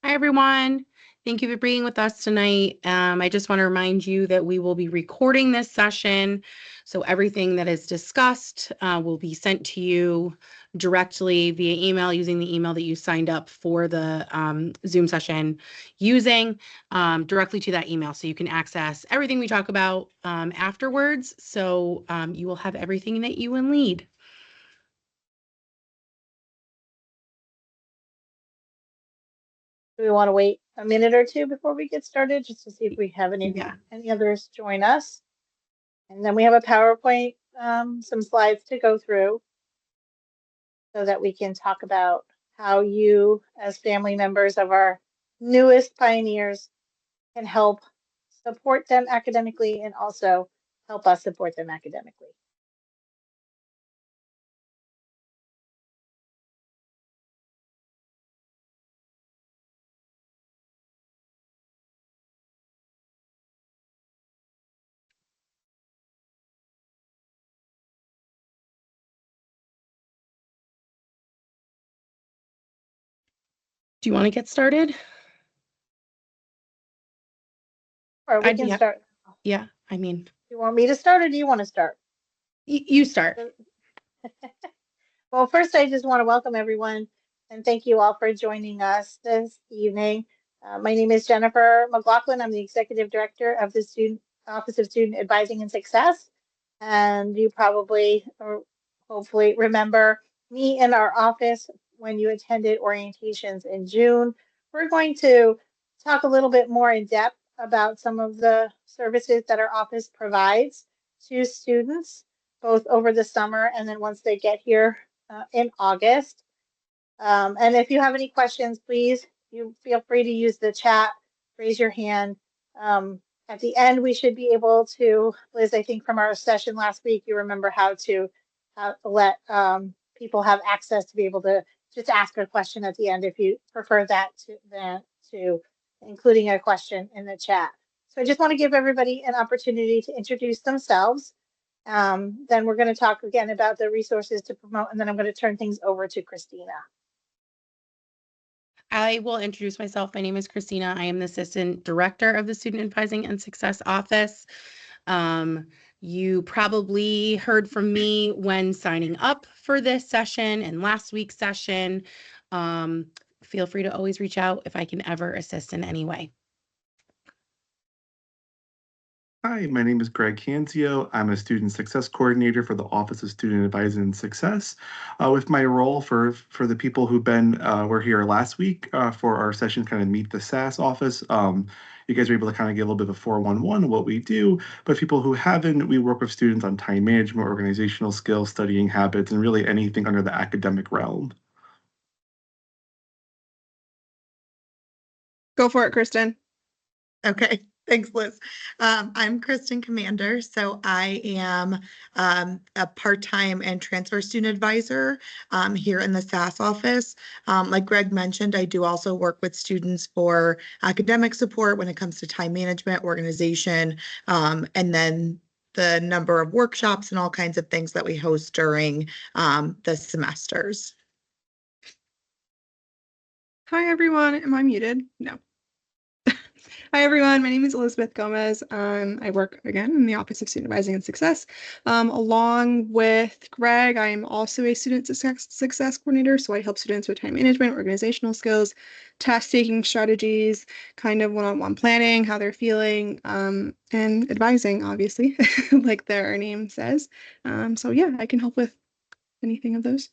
Hi, everyone. Thank you for being with us tonight. I just want to remind you that we will be recording this session. So everything that is discussed will be sent to you directly via email using the email that you signed up for the Zoom session using directly to that email. So you can access everything we talk about afterwards. So you will have everything that you will need. Do we want to wait a minute or two before we get started just to see if we have any others join us? And then we have a PowerPoint, some slides to go through so that we can talk about how you, as family members of our newest pioneers, can help support them academically and also help us support them academically. Do you want to get started? Or we can start. Yeah, I mean. Do you want me to start or do you want to start? You start. Well, first, I just want to welcome everyone and thank you all for joining us this evening. My name is Jennifer McLaughlin. I'm the Executive Director of the Office of Student Advising and Success. And you probably or hopefully remember me in our office when you attended orientations in June. We're going to talk a little bit more in depth about some of the services that our office provides to students, both over the summer and then once they get here in August. And if you have any questions, please, you feel free to use the chat, raise your hand. At the end, we should be able to, Liz, I think from our session last week, you remember how to let people have access to be able to just ask a question at the end if you prefer that to including a question in the chat. So I just want to give everybody an opportunity to introduce themselves. Then we're going to talk again about the resources to promote, and then I'm going to turn things over to Christina. I will introduce myself. My name is Christina. I am the Assistant Director of the Student Advising and Success Office. You probably heard from me when signing up for this session and last week's session. Feel free to always reach out if I can ever assist in any way. Hi, my name is Greg Canzio. I'm a Student Success Coordinator for the Office of Student Advising and Success. With my role for the people who've been were here last week for our session, kind of Meet the SAS office. You guys were able to kind of get a little bit of a 411 of what we do. But people who haven't, we work with students on time management, organizational skills, studying habits, and really anything under the academic realm. Go for it, Kristen. Okay. Thanks, Liz. I'm Kristen Commander. So I am a part-time and transfer student advisor here in the SAS office. Like Greg mentioned, I do also work with students for academic support when it comes to time management, organization, and then the number of workshops and all kinds of things that we host during the semesters. Hi, everyone. Am I muted? No. Hi, everyone. My name is Elizabeth Gomez. I work again in the Office of Student Advising and Success. Along with Greg, I'm also a student success coordinator. So I help students with time management, organizational skills, task-taking strategies, kind of one-on-one planning, how they're feeling, and advising, obviously, like their name says. So yeah, I can help with anything of those.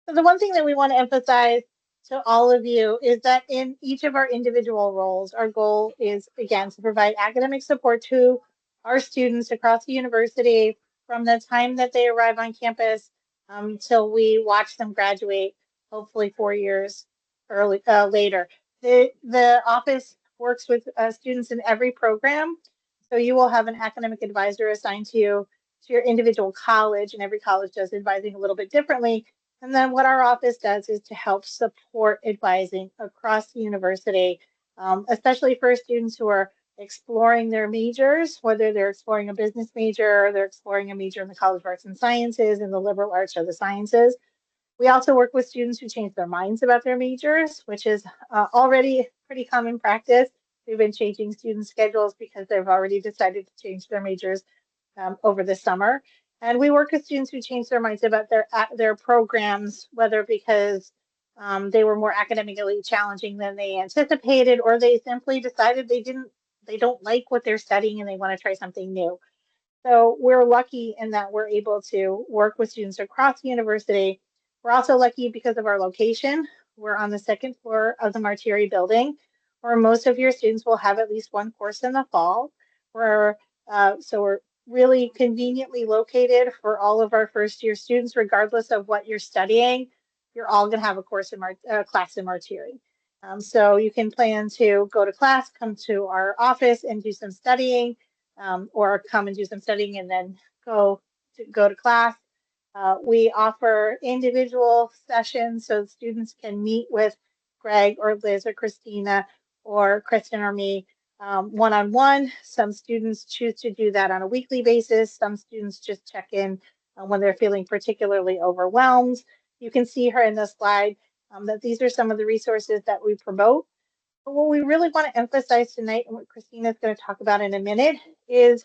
So the one thing that we want to emphasize to all of you is that in each of our individual roles, our goal is, again, to provide academic support to our students across the university from the time that they arrive on campus till we watch them graduate, hopefully 4 years later. The office works with students in every program. So you will have an academic advisor assigned to you to your individual college, and every college does advising a little bit differently. And then what our office does is to help support advising across the university, especially for students who are exploring their majors, whether they're exploring a business major or they're exploring a major in the College of Arts and Sciences, in the liberal arts or the sciences. We also work with students who change their minds about their majors, which is already pretty common practice. We've been changing student schedules because they've already decided to change their majors over the summer. And we work with students who change their minds about their programs, whether because they were more academically challenging than they anticipated, or they simply decided they don't like what they're studying and they want to try something new. So we're lucky in that we're able to work with students across the university. We're also lucky because of our location. We're on the second floor of the Martiri building, where most of your students will have at least one course in the fall. So we're really conveniently located for all of our first year students, regardless of what you're studying. You're all going to have a class in Martiri. So you can plan to go to class, come to our office and do some studying, or come and do some studying and then go to class. We offer individual sessions so students can meet with Greg or Liz or Christina or Kristen or me one-on-one. Some students choose to do that on a weekly basis. Some students just check in when they're feeling particularly overwhelmed. You can see her in the slide that these are some of the resources that we promote. But what we really want to emphasize tonight, and what Christina is going to talk about in a minute, is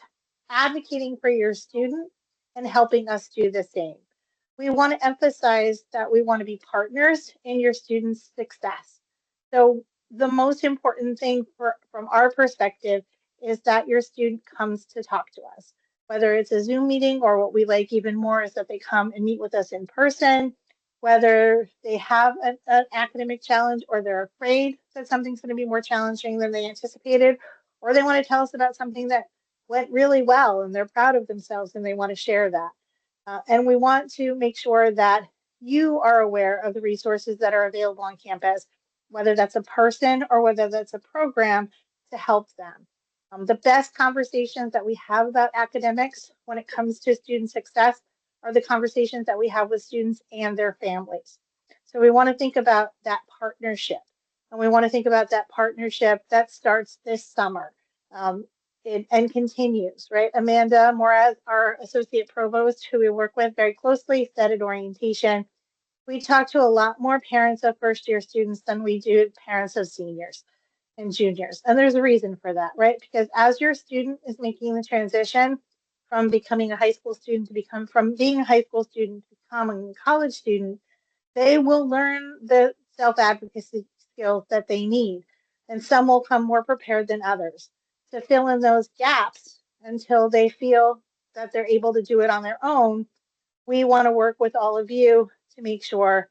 advocating for your student and helping us do the same. We want to emphasize that we want to be partners in your student's success. So the most important thing from our perspective is that your student comes to talk to us, whether it's a Zoom meeting, or what we like even more is that they come and meet with us in person, whether they have an academic challenge or they're afraid that something's going to be more challenging than they anticipated, or they want to tell us about something that went really well and they're proud of themselves and they want to share that. And we want to make sure that you are aware of the resources that are available on campus, whether that's a person or whether that's a program to help them. The best conversations that we have about academics when it comes to student success are the conversations that we have with students and their families. So we want to think about that partnership. And we want to think about that partnership that starts this summer and continues, right? Amanda Moraz, our associate provost, who we work with very closely, said at orientation, we talk to a lot more parents of first year students than we do parents of seniors and juniors. And there's a reason for that, right? Because as your student is making the transition from becoming a high school student from being a high school student to becoming a college student, they will learn the self-advocacy skills that they need. And some will come more prepared than others to fill in those gaps until they feel that they're able to do it on their own. We want to work with all of you to make sure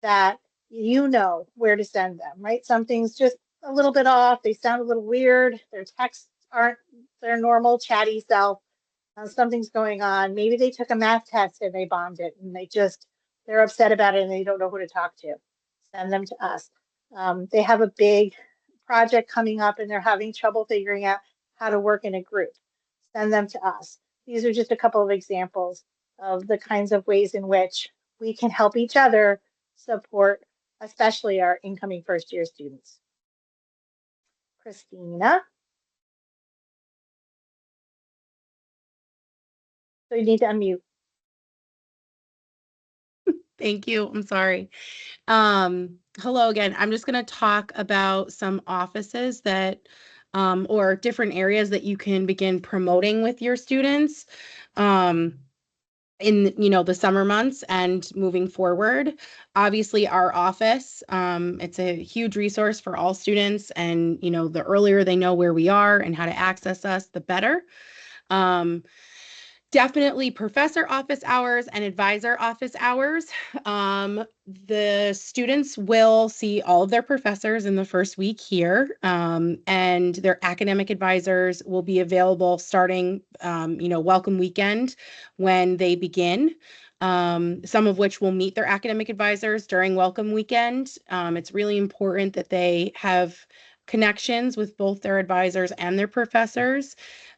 that you know where to send them, right? Something's just a little bit off. They sound a little weird. Their texts aren't their normal chatty self. Something's going on. Maybe they took a math test and they bombed it and they're upset about it and they don't know who to talk to. Send them to us. They have a big project coming up and they're having trouble figuring out how to work in a group. Send them to us. These are just a couple of examples of the kinds of ways in which we can help each other support, especially our incoming first year students. Christina. So you need to unmute. Thank you. I'm sorry. Hello again. I'm just going to talk about some offices that or different areas that you can begin promoting with your students in the summer months and moving forward. Obviously, our office, it's a huge resource for all students, and the earlier they know where we are and how to access us, the better. Definitely professor office hours and advisor office hours. The students will see all of their professors in the first week here, and their academic advisors will be available starting, welcome weekend when they begin. Some of which will meet their academic advisors during welcome weekend. It's really important that they have connections with both their advisors and their professors.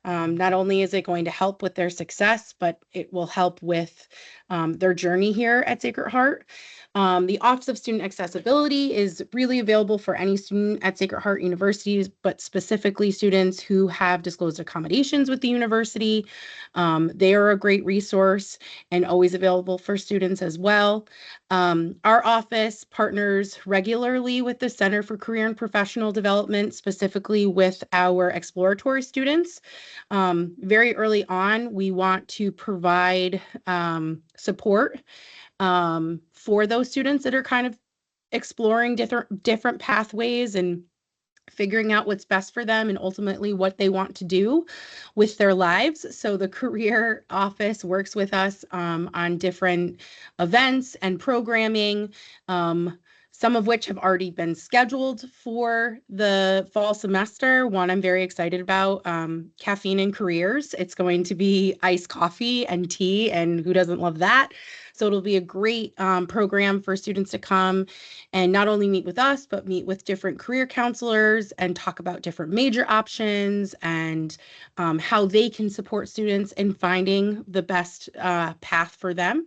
Not only is it going to help with their success, but it will help with their journey here at Sacred Heart. The Office of Student Accessibility is really available for any student at Sacred Heart University, but specifically students who have disclosed accommodations with the university. They are a great resource and always available for students as well. Our office partners regularly with the Center for Career and Professional Development, specifically with our exploratory students. Very early on, we want to provide support for those students that are kind of exploring different pathways and figuring out what's best for them and ultimately what they want to do with their lives. So the career office works with us on different events and programming, some of which have already been scheduled for the fall semester. One I'm very excited about, Caffeine and Careers. It's going to be iced coffee and tea, and who doesn't love that? So it'll be a great program for students to come and not only meet with us, but meet with different career counselors and talk about different major options and how they can support students in finding the best path for them.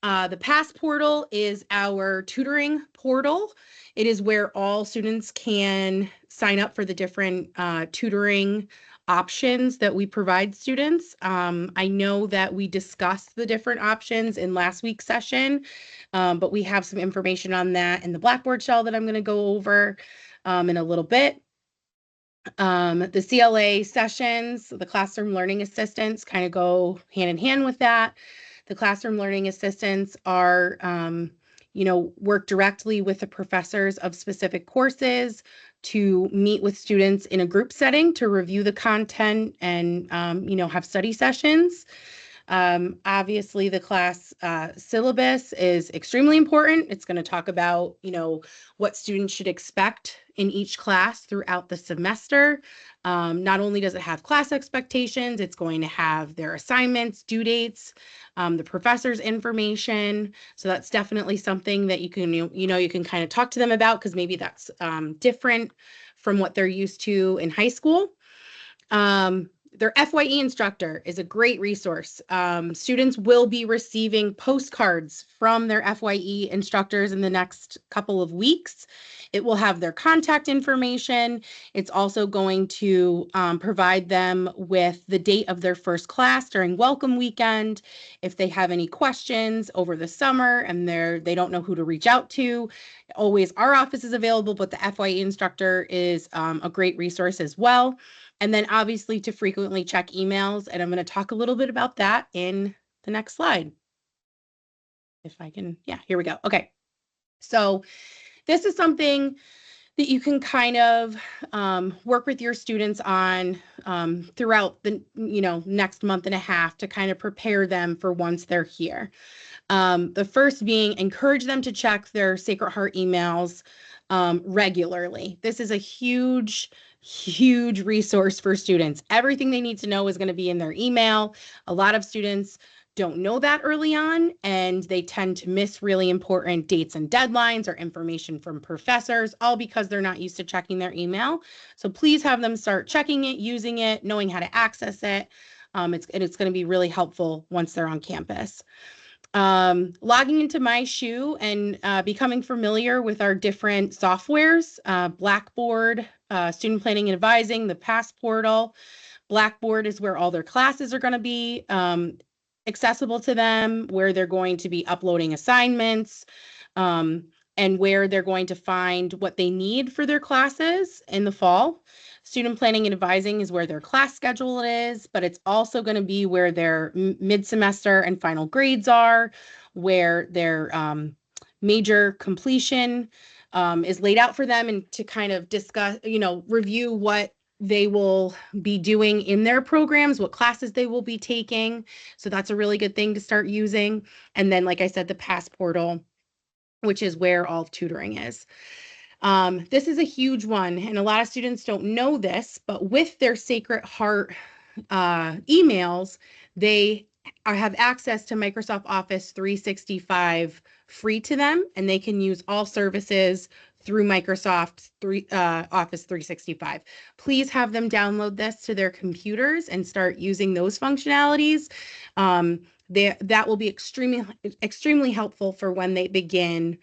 The PASS portal is our tutoring portal. It is where all students can sign up for the different tutoring options that we provide students. I know that we discussed the different options in last week's session, but we have some information on that in the Blackboard shell that I'm going to go over in a little bit. The CLA sessions, the classroom learning assistants kind of go hand in hand with that. The classroom learning assistants are, work directly with the professors of specific courses to meet with students in a group setting to review the content and, have study sessions. Obviously, the class syllabus is extremely important. It's going to talk about, what students should expect in each class throughout the semester. Not only does it have class expectations, it's going to have their assignments, due dates, the professor's information. So that's definitely something that you can kind of talk to them about because maybe that's different from what they're used to in high school. Their FYE instructor is a great resource. Students will be receiving postcards from their FYE instructors in the next couple of weeks. It will have their contact information. It's also going to provide them with the date of their first class during welcome weekend. If they have any questions over the summer and they don't know who to reach out to, always our office is available, but the FYE instructor is a great resource as well. And then obviously to frequently check emails. And I'm going to talk a little bit about that in the next slide. If I can, yeah, here we go. Okay. So this is something that you can kind of work with your students on throughout the, next month and a half to kind of prepare them for once they're here. The first being encourage them to check their Sacred Heart emails regularly. This is a huge resource for students. Everything they need to know is going to be in their email. A lot of students don't know that early on, and they tend to miss really important dates and deadlines or information from professors, all because they're not used to checking their email. So please have them start checking it, using it, knowing how to access it. It's going to be really helpful once they're on campus. Logging into MyShoe and becoming familiar with our different softwares, Blackboard, Student Planning and Advising, the PASS portal. Blackboard is where all their classes are going to be accessible to them, where they're going to be uploading assignments, and where they're going to find what they need for their classes in the fall. Student Planning and Advising is where their class schedule is, but it's also going to be where their mid-semester and final grades are, where their major completion is laid out for them, and to kind of discuss, review what they will be doing in their programs, what classes they will be taking. So that's a really good thing to start using. And then, like I said, the PASS portal, which is where all tutoring is. This is a huge one, and a lot of students don't know this, but with their Sacred Heart emails, they have access to Microsoft Office 365 free to them, and they can use all services through Microsoft Office 365. Please have them download this to their computers and start using those functionalities. That will be extremely helpful for when they begin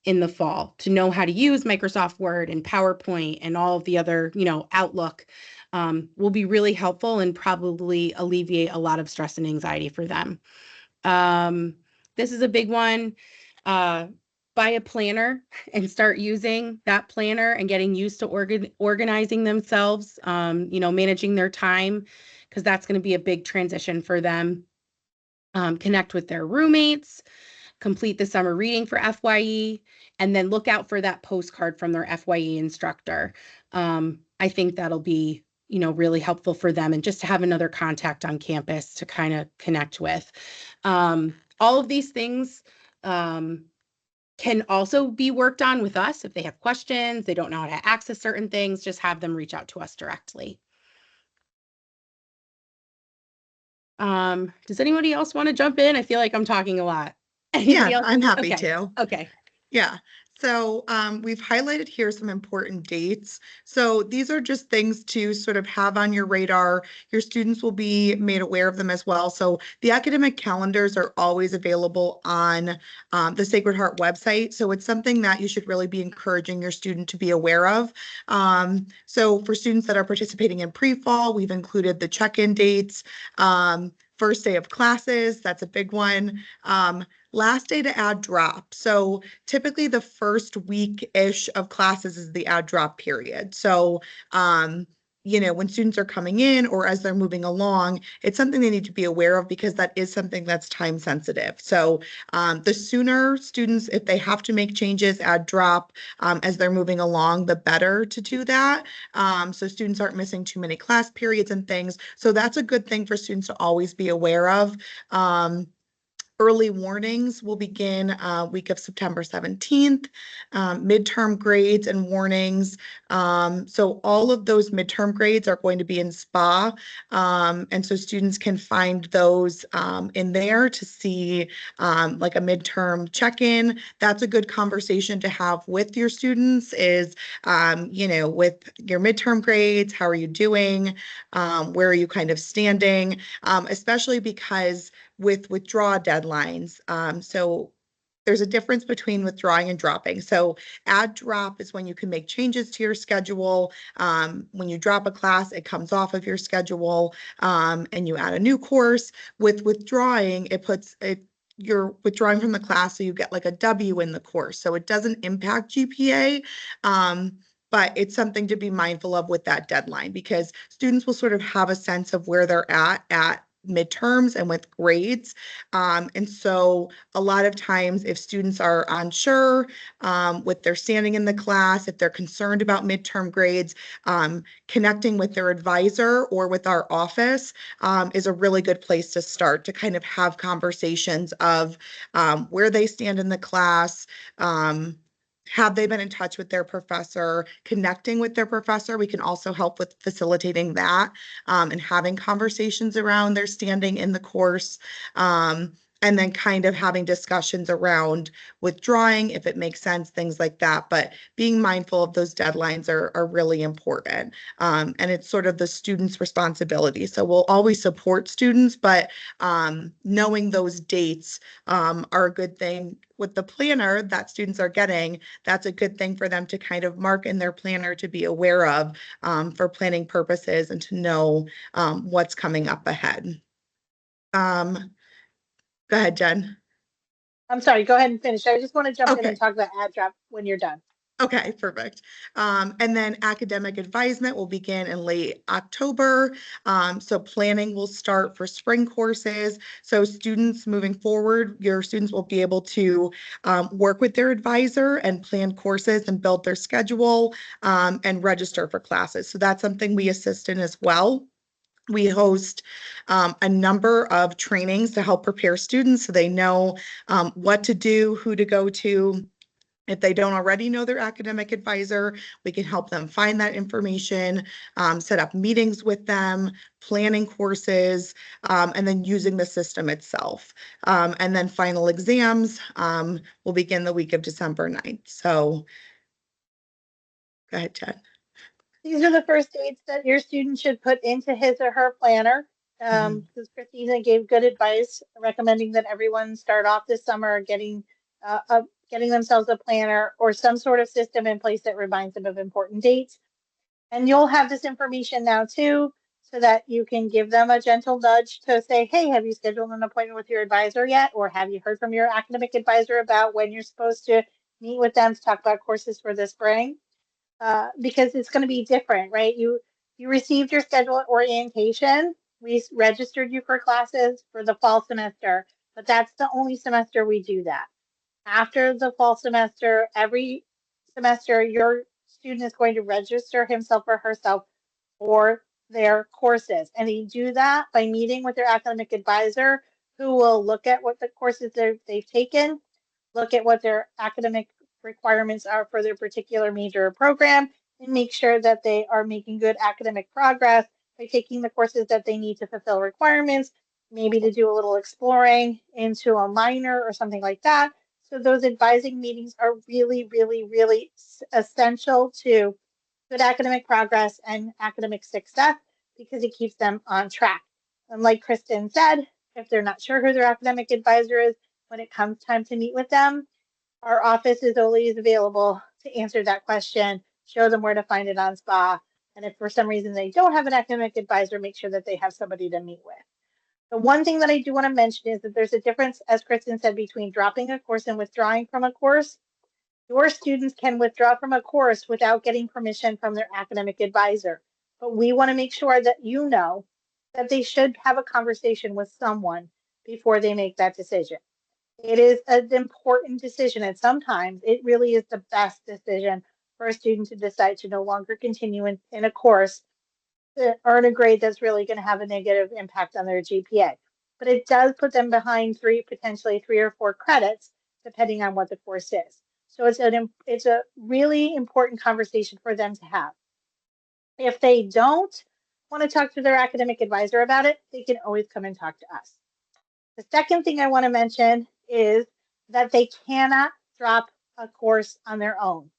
in the fall to know how to use Microsoft Word and PowerPoint and all of the other, Outlook will be really helpful and probably alleviate a lot of stress and anxiety for them. This is a big one. Buy a planner and start using that planner and getting used to organizing themselves, managing their time, because that's going to be a big transition for them. Connect with their roommates, complete the summer reading for FYE, and then look out for that postcard from their FYE instructor. I think that'll be, really helpful for them, and just to have another contact on campus to kind of connect with. All of these things can also be worked on with us. If they have questions, they don't know how to access certain things, just have them reach out to us directly. Does anybody else want to jump in? I feel like I'm talking a lot. Anybody Yeah, else? I'm happy Okay. to. Okay. Yeah. So we've highlighted here some important dates. So these are just things to sort of have on your radar. Your students will be made aware of them as well. So the academic calendars are always available on the Sacred Heart website. So it's something that you should really be encouraging your student to be aware of. So for students that are participating in pre-fall, we've included the check-in dates. First day of classes, that's a big one. Last day to add drop. So typically the first week-ish of classes is the add drop period. So, when students are coming in or as they're moving along, it's something they need to be aware of, because that is something that's time sensitive. So the sooner students, if they have to make changes, add drop as they're moving along, the better to do that. So students aren't missing too many class periods and things. So that's a good thing for students to always be aware of. Early warnings will begin week of September 17th, midterm grades and warnings. So all of those midterm grades are going to be in SPA. And so students can find those in there to see like a midterm check-in. That's a good conversation to have with your students is, with your midterm grades, how are you doing? Where are you kind of standing? Especially because with withdraw deadlines. So there's a difference between withdrawing and dropping. So add drop is when you can make changes to your schedule. When you drop a class, it comes off of your schedule and you add a new course. With withdrawing, you're withdrawing from the class, so you get like a W in the course. So it doesn't impact GPA. But it's something to be mindful of with that deadline, because students will sort of have a sense of where they're at midterms and with grades. And so a lot of times if students are unsure with their standing in the class, if they're concerned about midterm grades, connecting with their advisor or with our office is a really good place to start to kind of have conversations of where they stand in the class. Have they been in touch with their professor, connecting with their professor? We can also help with facilitating that and having conversations around their standing in the course. And then kind of having discussions around withdrawing, if it makes sense, things like that. But being mindful of those deadlines are really important. And it's sort of the student's responsibility. So we'll always support students, but knowing those dates are a good thing. With the planner that students are getting, that's a good thing for them to kind of mark in their planner to be aware of for planning purposes and to know what's coming up ahead. Go ahead, Jen. I'm sorry, go ahead and finish. I just want to jump in Okay. and talk about add drop when you're done. Okay, perfect. And then academic advisement will begin in late October. So planning will start for spring courses. So students moving forward, your students will be able to work with their advisor and plan courses and build their schedule and register for classes. So that's something we assist in as well. We host a number of trainings to help prepare students so they know what to do, who to go to, If they don't already know their academic advisor, we can help them find that information, set up meetings with them, planning courses, and then using the system itself. And then final exams will begin the week of December 9th. So go ahead, Jen. These are the first dates that your student should put into his or her planner. Mhm. Because Christina gave good advice, recommending that everyone start off this summer getting themselves a planner or some sort of system in place that reminds them of important dates. And you'll have this information now too, so that you can give them a gentle nudge to say, hey, have you scheduled an appointment with your advisor yet? Or have you heard from your academic advisor about when you're supposed to meet with them to talk about courses for the spring? Because it's going to be different, right? You received your schedule at orientation. We registered you for classes for the fall semester, but that's the only semester we do that. After the fall semester, every semester, your student is going to register himself or herself for their courses. And they do that by meeting with their academic advisor, who will look at what the courses they've taken, look at what their academic requirements are for their particular major or program, and make sure that they are making good academic progress by taking the courses that they need to fulfill requirements, maybe to do a little exploring into a minor or something like that. So those advising meetings are really, really, really essential to good academic progress and academic success because it keeps them on track. And like Kristen said, if they're not sure who their academic advisor is, when it comes time to meet with them, our office is always available to answer that question, show them where to find it on SPA. And if for some reason they don't have an academic advisor, make sure that they have somebody to meet with. The one thing that I do want to mention is that there's a difference, as Kristen said, between dropping a course and withdrawing from a course. Your students can withdraw from a course without getting permission from their academic advisor. But we want to make sure that you know that they should have a conversation with someone before they make that decision. It is an important decision, and sometimes it really is the best decision for a student to decide to no longer continue in a course to earn a grade that's really going to have a negative impact on their GPA. But it does put them behind potentially 3 or 4 credits, depending on what the course is. So it's a really important conversation for them to have. If they don't want to talk to their academic advisor about it, they can always come and talk to us. The second thing I want to mention is that they cannot drop a course on their own.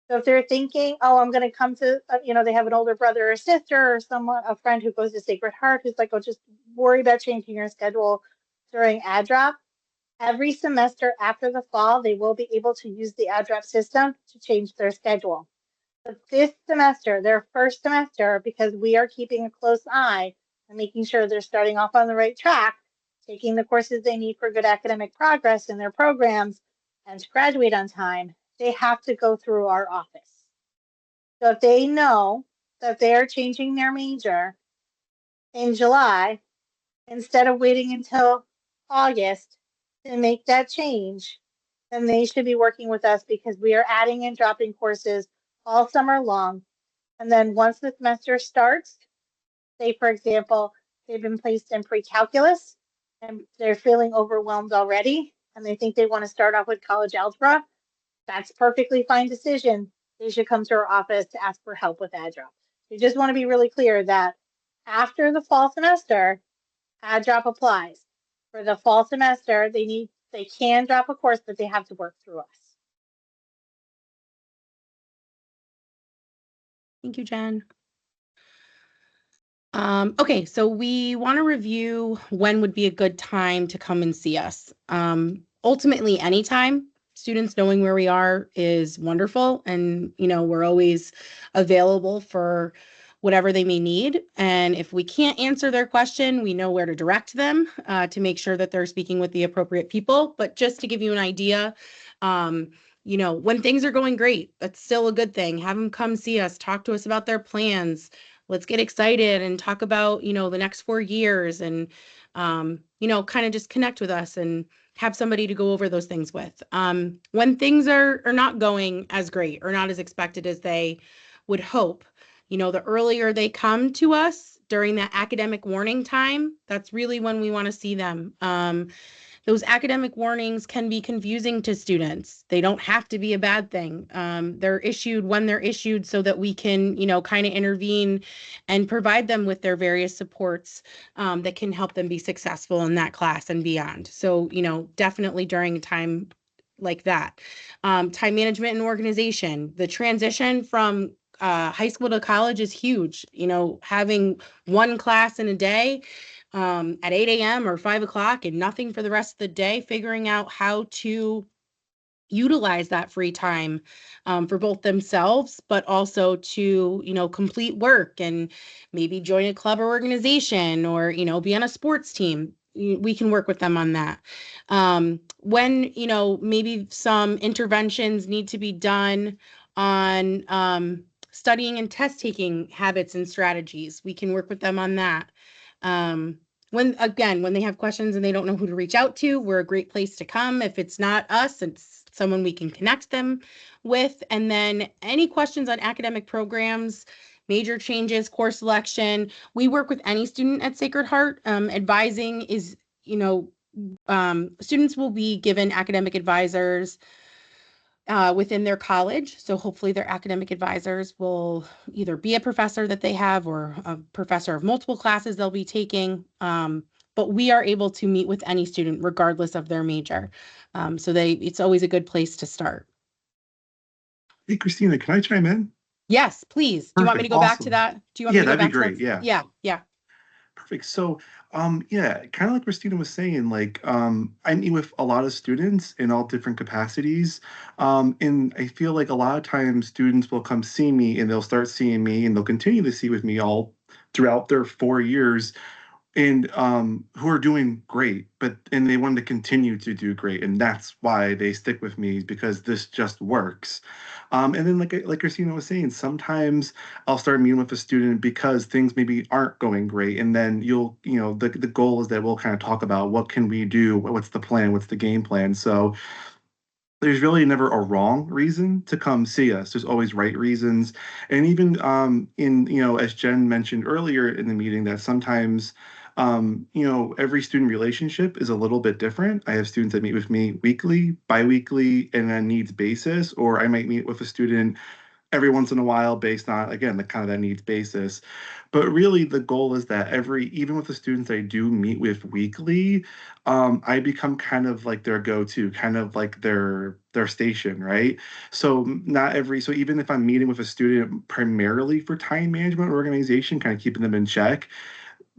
So if they're thinking, oh, I'm going to come to, they have an older brother or sister or someone, a friend who goes to Sacred Heart, who's like, oh, just worry about changing your schedule during AdDrop. Every semester after the fall, they will be able to use the AdDrop system to change their schedule. But this semester, their first semester, because we are keeping a close eye and making sure they're starting off on the right track, taking the courses they need for good academic progress in their programs and to graduate on time, they have to go through our office. So if they know that they are changing their major in July, instead of waiting until August to make that change, then they should be working with us because we are adding and dropping courses all summer long. And then once the semester starts, say, for example, they've been placed in pre-calculus and they're feeling overwhelmed already and they think they want to start off with college algebra, that's perfectly fine decision. They should come to our office to ask for help with AdDrop. We just want to be really clear that after the fall semester, AdDrop applies. For the fall semester, they can drop a course, but they have to work through us. Thank you, Jen. Okay, so we want to review when would be a good time to come and see us. Ultimately, anytime. Students knowing where we are is wonderful, and we're always available for whatever they may need. And if we can't answer their question, we know where to direct them to make sure that they're speaking with the appropriate people. But just to give you an idea, when things are going great, that's still a good thing. Have them come see us, talk to us about their plans. Let's get excited and talk about, the next 4 years and, kind of just connect with us and have somebody to go over those things with. When things are not going as great or not as expected as they would hope, the earlier they come to us during that academic warning time, that's really when we want to see them. those academic warnings can be confusing to students. They don't have to be a bad thing. They're issued when they're issued so that we can, kind of intervene and provide them with their various supports that can help them be successful in that class and beyond. So, definitely during a time like that. Time management and organization. The transition from high school to college is huge. Having one class in a day at 8 a.m. or 5 o'clock and nothing for the rest of the day, figuring out how to utilize that free time for both themselves, but also to, complete work and maybe join a club or organization or, be on a sports team. We can work with them on that. When, maybe some interventions need to be done on studying and test taking habits and strategies, we can work with them on that. When they have questions and they don't know who to reach out to, we're a great place to come. If it's not us, it's someone we can connect them with. And then any questions on academic programs, major changes, course selection, we work with any student at Sacred Heart. Advising is, students will be given academic advisors within their college. So hopefully their academic advisors will either be a professor that they have or a professor of multiple classes they'll be taking. But we are able to meet with any student regardless of their major. It's always a good place to start. Hey, Christina, can I chime in? Yes, please. Do you want me to go back to Awesome. that? Do you want me Yeah, to go that'd be back to great. that? Yeah. Yeah. Perfect. So, yeah, kind of like Christina was saying, like, I meet with a lot of students in all different capacities. And I feel like a lot of times students will come see me and they'll start seeing me and they'll continue to see with me all throughout their 4 years and who are doing great, and they want to continue to do great, and that's why they stick with me because this just works. And then, like Christina was saying, sometimes I'll start meeting with a student because things maybe aren't going great, and then the goal is that we'll kind of talk about what can we do, what's the plan, what's the game plan. So there's really never a wrong reason to come see us. There's always right reasons. And even as Jen mentioned earlier in the meeting, that sometimes every student relationship is a little bit different. I have students that meet with me weekly, biweekly, and on needs basis, or I might meet with a student every once in a while based on, again, the kind of that needs basis. But really the goal is that even with the students I do meet with weekly, I become kind of like their go-to, kind of like their station, right? So even if I'm meeting with a student primarily for time management or organization, kind of keeping them in check,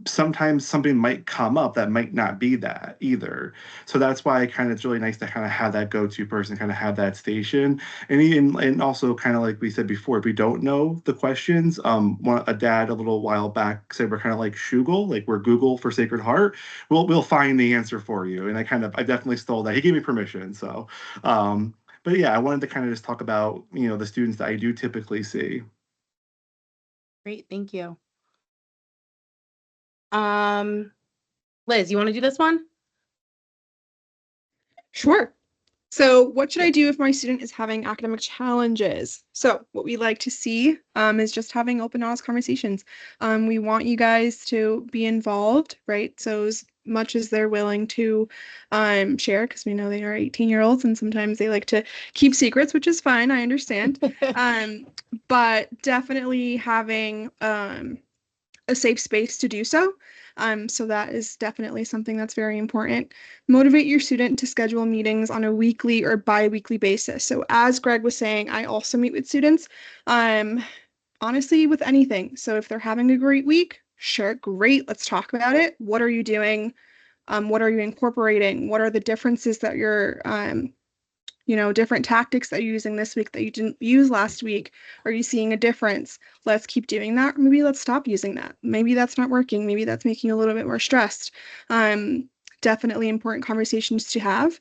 sometimes something might come up that might not be that either. So that's why it's really nice to kind of have that go-to person, kind of have that station. And also kind of like we said before, if we don't know the questions, a dad a little while back said we're kind of like Shoogle, like we're Google for Sacred Heart. We'll find the answer for you. And I definitely stole that. He gave me permission. So but yeah, I wanted to kind of just talk about, the students that I do typically see. Great. Thank you. Liz, you want to do this one? Sure. So what should I do if my student is having academic challenges? So what we like to see is just having open, honest conversations. We want you guys to be involved, right? So as much as they're willing to share, because we know they are 18-year-olds and sometimes they like to keep secrets, which is fine. I understand. But definitely having a safe space to do so. So that is definitely something that's very important. Motivate your student to schedule meetings on a weekly or bi-weekly basis. So as Greg was saying, I also meet with students, honestly, with anything. So if they're having a great week, sure, great, let's talk about it. What are you doing? What are you incorporating? What are the differences that you're different tactics that you're using this week that you didn't use last week? Are you seeing a difference? Let's keep doing that. Or maybe let's stop using that. Maybe that's not working. Maybe that's making you a little bit more stressed. Definitely important conversations to have.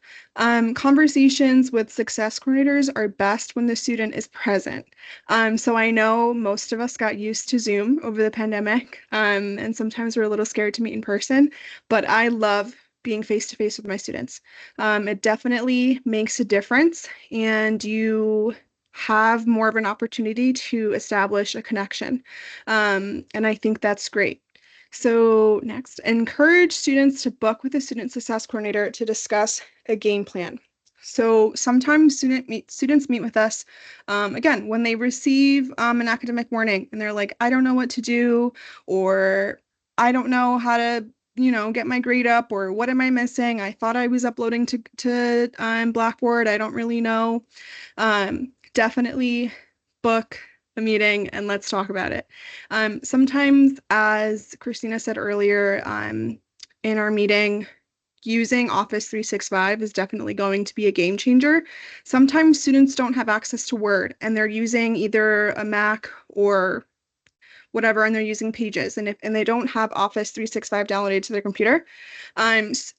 Conversations with success coordinators are best when the student is present. So I know most of us got used to Zoom over the pandemic, and sometimes we're a little scared to meet in person, but I love being face-to-face with my students. It definitely makes a difference, and you have more of an opportunity to establish a connection. And I think that's great. So next, encourage students to book with a student success coordinator to discuss a game plan. So sometimes students meet with us, again, when they receive an academic warning and they're like, I don't know what to do, or I don't know how to, get my grade up, or what am I missing? I thought I was uploading to Blackboard. I don't really know. Definitely book a meeting and let's talk about it. Sometimes, as Christina said earlier, in our meeting, using Office 365 is definitely going to be a game changer. Sometimes students don't have access to Word and they're using either a Mac or whatever, and they're using Pages. And they don't have Office 365 downloaded to their computer,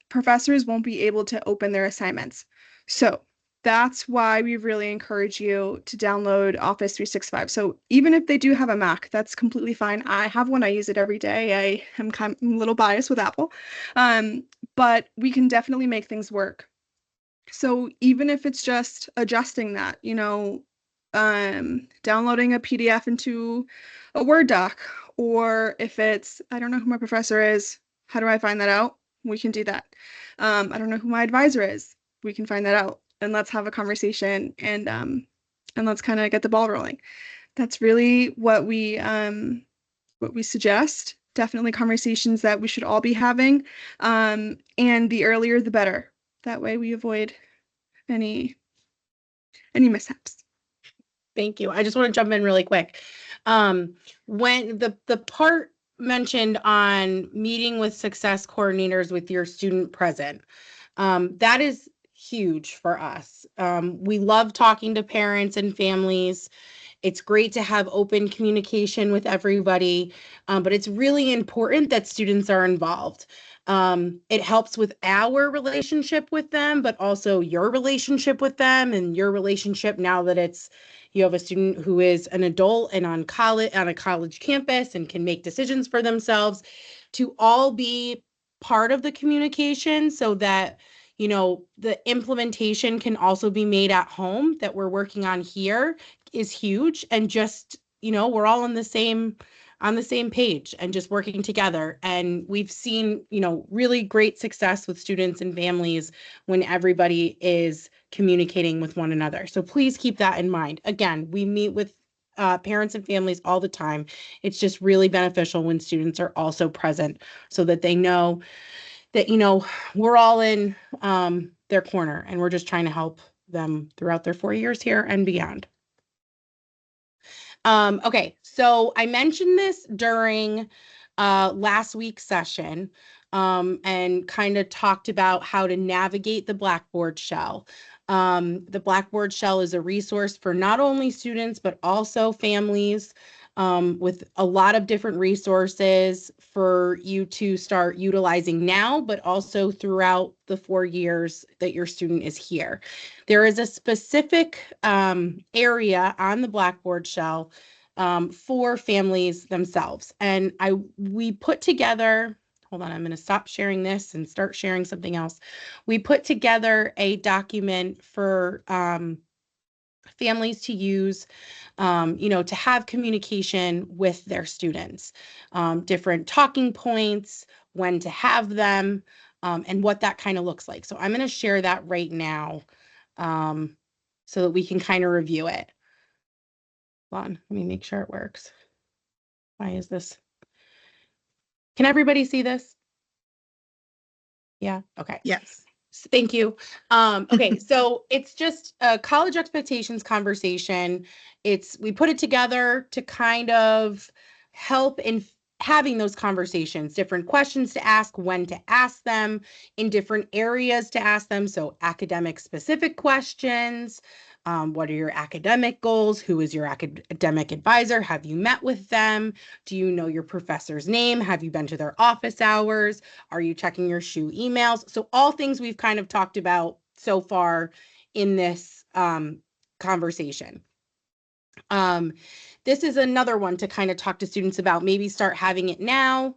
professors won't be able to open their assignments. So that's why we really encourage you to download Office 365. So even if they do have a Mac, that's completely fine. I have one. I use it every day. I'm a little biased with Apple, but we can definitely make things work. So even if it's just adjusting that, downloading a PDF into a Word doc, or if it's, I don't know who my professor is, how do I find that out? We can do that. I don't know who my advisor is. We can find that out, and let's have a conversation, and let's kind of get the ball rolling. That's really what we suggest. Definitely conversations that we should all be having, and the earlier the better. That way we avoid any mishaps. Thank you. I just want to jump in really quick. When the part mentioned on meeting with success coordinators with your student present, that is huge for us. We love talking to parents and families. It's great to have open communication with everybody, but it's really important that students are involved. It helps with our relationship with them, but also your relationship with them and your relationship now that you have a student who is an adult and on a college campus and can make decisions for themselves, to all be part of the communication so that the implementation can also be made at home that we're working on here is huge. And just, we're all on the same page and just working together. And we've seen, really great success with students and families when everybody is communicating with one another. So please keep that in mind. Again, we meet with parents and families all the time. It's just really beneficial when students are also present so that they know that, we're all in their corner and we're just trying to help them throughout their 4 years here and beyond. Okay, so I mentioned this during last week's session and kind of talked about how to navigate the Blackboard shell. The Blackboard shell is a resource for not only students, but also families, with a lot of different resources for you to start utilizing now, but also throughout the 4 years that your student is here. There is a specific area on the Blackboard shell for families themselves. And we put together, hold on, I'm going to stop sharing this and start sharing something else. We put together a document for families to use, to have communication with their students, different talking points, when to have them, and what that kind of looks like. So I'm going to share that right now so that we can kind of review it. Hold on, let me make sure it works. Why is this? Can everybody see this? Yeah, okay. Yes. Thank you. Okay, so it's just a college expectations conversation. We put it together to kind of help in having those conversations, different questions to ask, when to ask them, in different areas to ask them. So academic specific questions. What are your academic goals? Who is your academic advisor? Have you met with them? Do you know your professor's name? Have you been to their office hours? Are you checking your SHU emails? So all things we've kind of talked about so far in this conversation. This is another one to kind of talk to students about, maybe start having it now.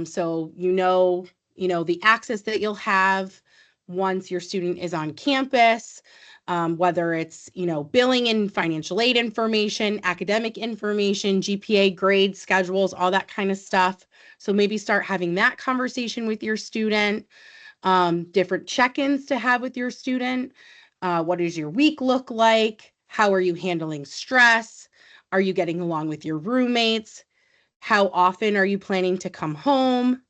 So the access that you'll have once your student is on campus. whether it's, billing and financial aid information, academic information, GPA grades, schedules, all that kind of stuff. So maybe start having that conversation with your student, different check-ins to have with your student. What does your week look like? How are you handling stress? Are you getting along with your roommates? How often are you planning to come home?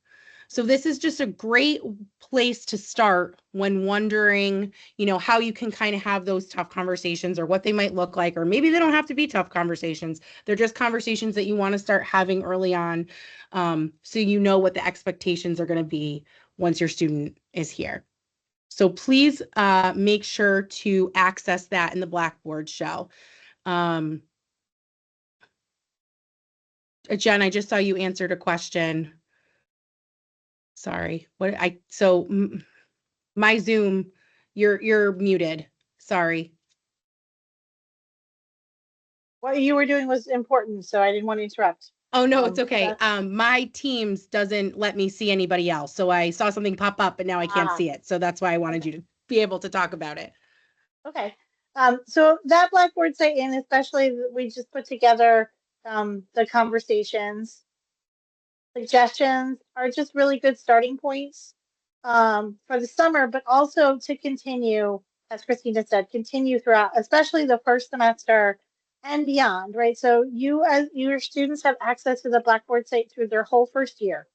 So this is just a great place to start when wondering, how you can kind of have those tough conversations or what they might look like, or maybe they don't have to be tough conversations. They're just conversations that you want to start having early on, so you know what the expectations are going to be once your student is here. So please make sure to access that in the Blackboard shell. Jen, I just saw you answered a question. Sorry. My Zoom, you're muted. Sorry. What you were doing was important, so I didn't want to interrupt. Oh, no, it's okay. That's- My Teams doesn't let me see anybody else. So I saw something pop up, but now I can't Ah. see it. So that's why I wanted you to be able to talk about it. Okay. So that Blackboard site, and especially we just put together the conversations. Suggestions are just really good starting points for the summer, but also to continue, as Christina said, continue throughout, especially the first semester and beyond, right? So you, as your students, have access to the Blackboard site through their whole first year.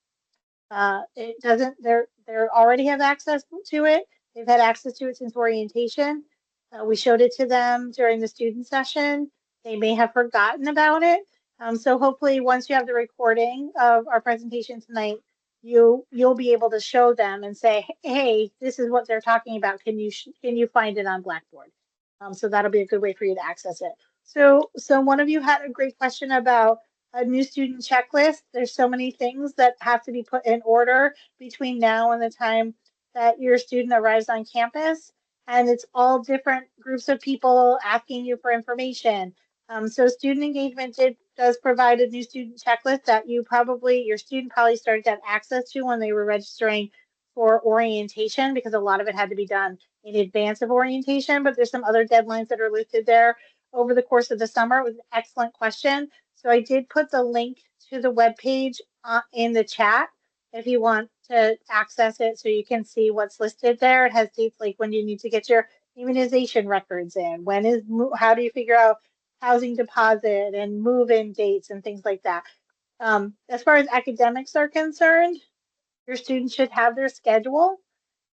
It doesn't, they're already have access to it. They've had access to it since orientation. We showed it to them during the student session. They may have forgotten about it. So hopefully once you have the recording of our presentation tonight, you'll be able to show them and say, hey, this is what they're talking about. Can you find it on Blackboard? So that'll be a good way for you to access it. So one of you had a great question about a new student checklist. There's so many things that have to be put in order between now and the time that your student arrives on campus. And it's all different groups of people asking you for information. So student engagement does provide a new student checklist that your student probably started to have access to when they were registering for orientation, because a lot of it had to be done in advance of orientation, but there's some other deadlines that are listed there over the course of the summer. It was an excellent question. So I did put the link to the webpage in the chat if you want to access it, so you can see what's listed there. It has dates like when you need to get your immunization records in, how do you figure out housing deposit and move-in dates and things like that. As far as academics are concerned, your students should have their schedule.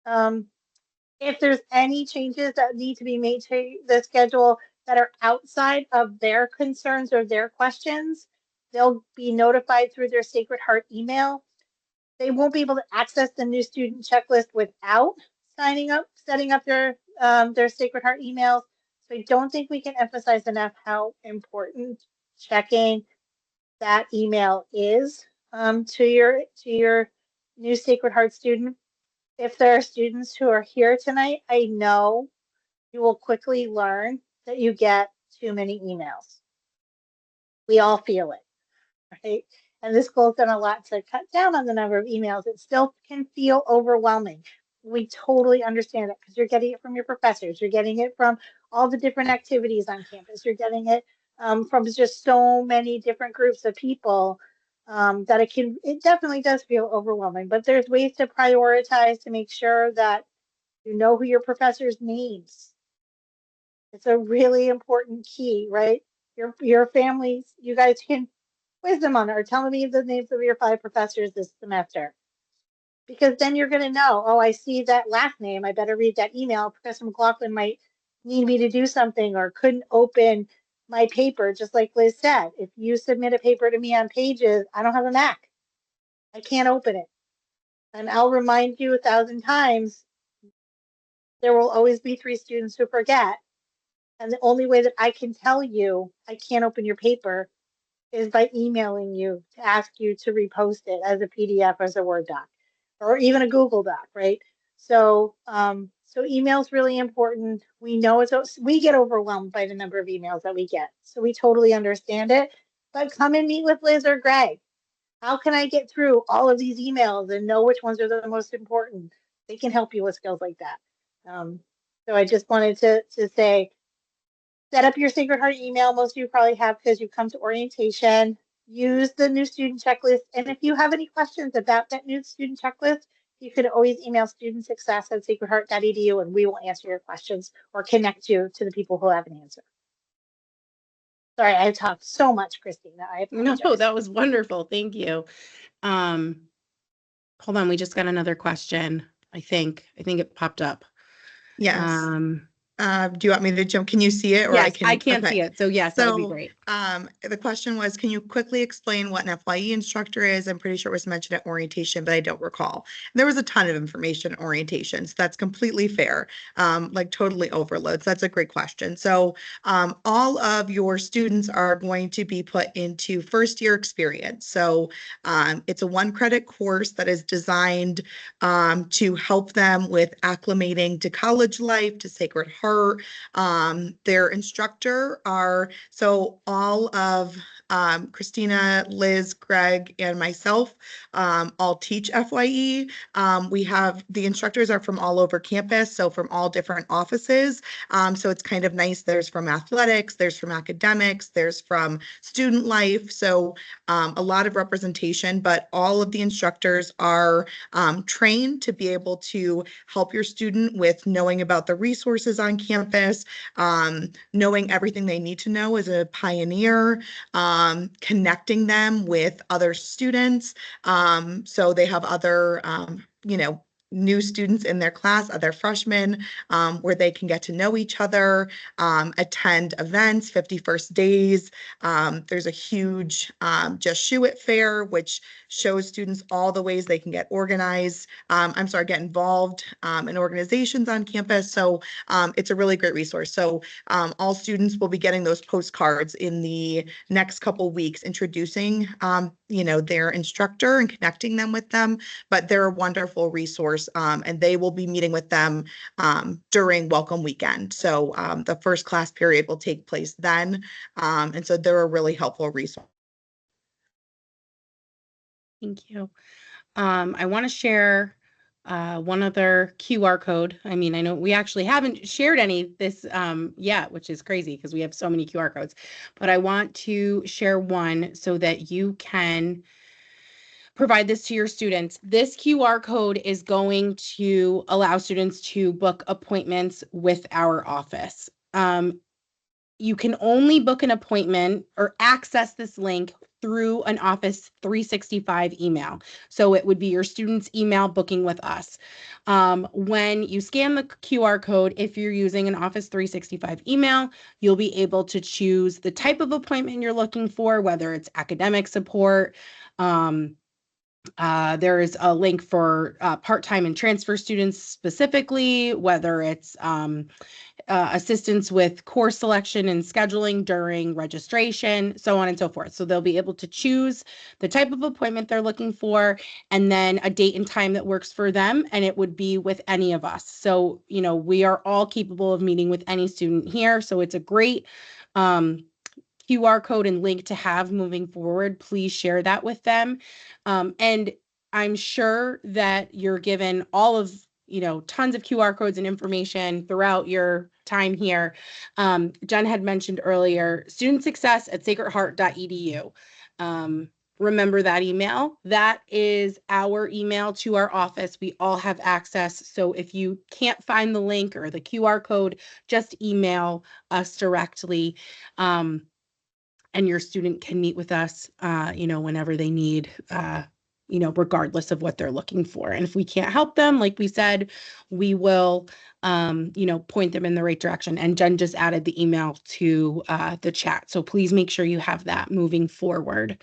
If there's any changes that need to be made to the schedule that are outside of their concerns or their questions, they'll be notified through their Sacred Heart email. They won't be able to access the new student checklist without setting up their Sacred Heart emails. So I don't think we can emphasize enough how important checking that email is to your new Sacred Heart student. If there are students who are here tonight, I know you will quickly learn that you get too many emails. We all feel it, right? And this school's done a lot to cut down on the number of emails. It still can feel overwhelming. We totally understand it because you're getting it from your professors. You're getting it from all the different activities on campus. You're getting it from just so many different groups of people that it definitely does feel overwhelming. But there's ways to prioritize to make sure that you know who your professor's names. It's a really important key, right? Your families, you guys can quiz them on it or tell me the names of your 5 professors this semester. Because then you're going to know, oh, I see that last name. I better read that email. Professor McLaughlin might need me to do something or couldn't open my paper, just like Liz said. If you submit a paper to me on Pages, I don't have a Mac. I can't open it. And I'll remind you 1,000 times, there will always be 3 students who forget. And the only way that I can tell you I can't open your paper is by emailing you to ask you to repost it as a PDF, as a Word doc, or even a Google Doc, right? So, email is really important. We know we get overwhelmed by the number of emails that we get, so we totally understand it. But come and meet with Liz or Greg. How can I get through all of these emails and know which ones are the most important? They can help you with skills like that. So I just wanted to say, set up your Sacred Heart email. Most of you probably have because you come to orientation. Use the new student checklist. And if you have any questions about that new student checklist, you can always email studentsuccess@sacredheart.edu and we will answer your questions or connect you to the people who have an answer. Sorry, I talked so much, Christina. I apologize. No, that was wonderful. Thank you. Hold on, we just got another question. I think it popped up. Yes. Um, Do you want me to jump? Can you see it? Or yes, I can't okay. see it. So yes, that would be So, great. the question was, can you quickly explain what an FYE instructor is? I'm pretty sure it was mentioned at orientation, but I don't recall. There was a ton of information at orientation, so that's completely fair. Like totally overloads. That's a great question. So, all of your students are going to be put into first year experience. So, it's a 1-credit course that is designed to help them with acclimating to college life, to Sacred Heart. Their instructor are, so all of Christina, Liz, Greg, and myself all teach FYE. We have, the instructors are from all over campus, so from all different offices. So it's kind of nice. There's from athletics, there's from academics, there's from student life. So a lot of representation, but all of the instructors are trained to be able to help your student with knowing about the resources on campus, knowing everything they need to know as a pioneer, connecting them with other students. So they have other, new students in their class, other freshmen, where they can get to know each other, attend events, 51st days. There's a huge Just Shoe It fair, which shows students all the ways they can get organized. Get involved in organizations on campus. So it's a really great resource. So all students will be getting those postcards in the next couple weeks, introducing their instructor and connecting them with them. But they're a wonderful resource, and they will be meeting with them during welcome weekend. So the first class period will take place then, and so they're a really helpful resource. Thank you. I want to share one other QR code. I mean, I know we actually haven't shared any this yet, which is crazy because we have so many QR codes, but I want to share one so that you can provide this to your students. This QR code is going to allow students to book appointments with our office. You can only book an appointment or access this link through an Office 365 email. So it would be your student's email booking with us. When you scan the QR code, if you're using an Office 365 email, you'll be able to choose the type of appointment you're looking for, whether it's academic support. There is a link for part-time and transfer students specifically, whether it's assistance with course selection and scheduling during registration, so on and so forth. So they'll be able to choose the type of appointment they're looking for and then a date and time that works for them, and it would be with any of us. So, we are all capable of meeting with any student here. So it's a great QR code and link to have moving forward. Please share that with them. And I'm sure that you're given all of, tons of QR codes and information throughout your time here. Jen had mentioned earlier, studentsuccess@sacredheart.edu. Remember that email. That is our email to our office. We all have access. So if you can't find the link or the QR code, just email us directly. And your student can meet with us, whenever they need, regardless of what they're looking for. And if we can't help them, like we said, we will, point them in the right direction. And Jen just added the email to the chat. So please make sure you have that moving forward.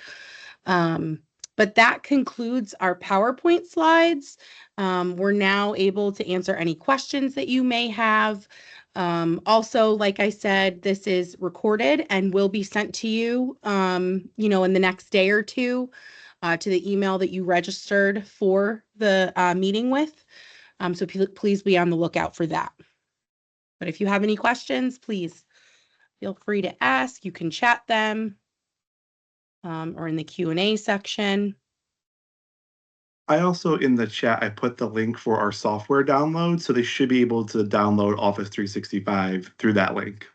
But that concludes our PowerPoint slides. We're now able to answer any questions that you may have. Also, like I said, this is recorded and will be sent to you, in the next day or two, to the email that you registered for the meeting with. So please be on the lookout for that. But if you have any questions, please feel free to ask. You can chat them, or in the Q&A section. I also, in the chat, I put the link for our software download, so they should be able to download Office 365 through that link.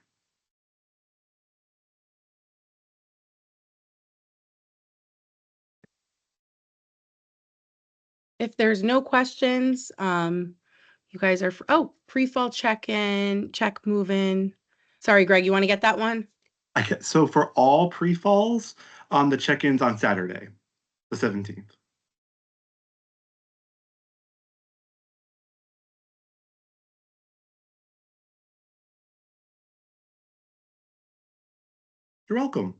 If there's no questions, you guys are, pre-fall check-in, check move-in. Sorry, Greg, you want to get that one? So for all pre-falls, the check-in's on Saturday, the 17th. You're welcome.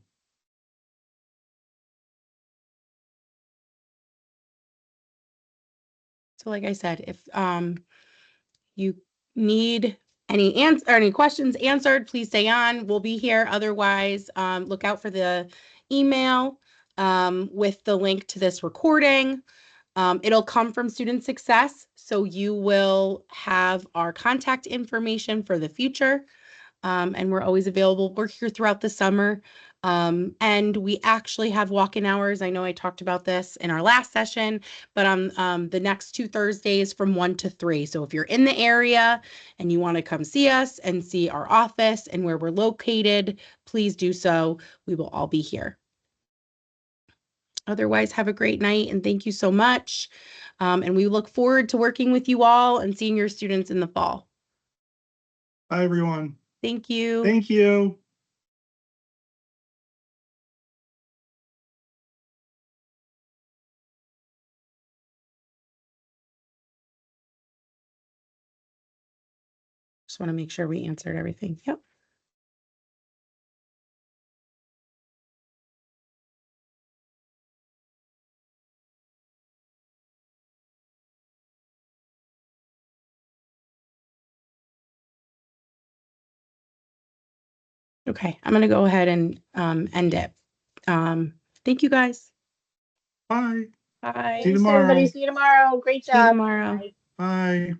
So like I said, if you need any any questions answered, please stay on. We'll be here. Otherwise, look out for the email with the link to this recording. It'll come from Student Success, so you will have our contact information for the future. And we're always available. We're here throughout the summer. And we actually have walk-in hours. I know I talked about this in our last session, but on the next 2 Thursdays from 1 to 3. So if you're in the area and you want to come see us and see our office and where we're located, please do so. We will all be here. Otherwise, have a great night and thank you so much. And we look forward to working with you all and seeing your students in the fall. Bye, everyone. Thank you. Thank you. Just want to make sure we answered everything. Yep. Okay, I'm going to go ahead and end it. Thank you guys. Bye. Bye. See you Thanks, everybody. tomorrow. See you tomorrow. Great See you job. tomorrow. Bye. Bye.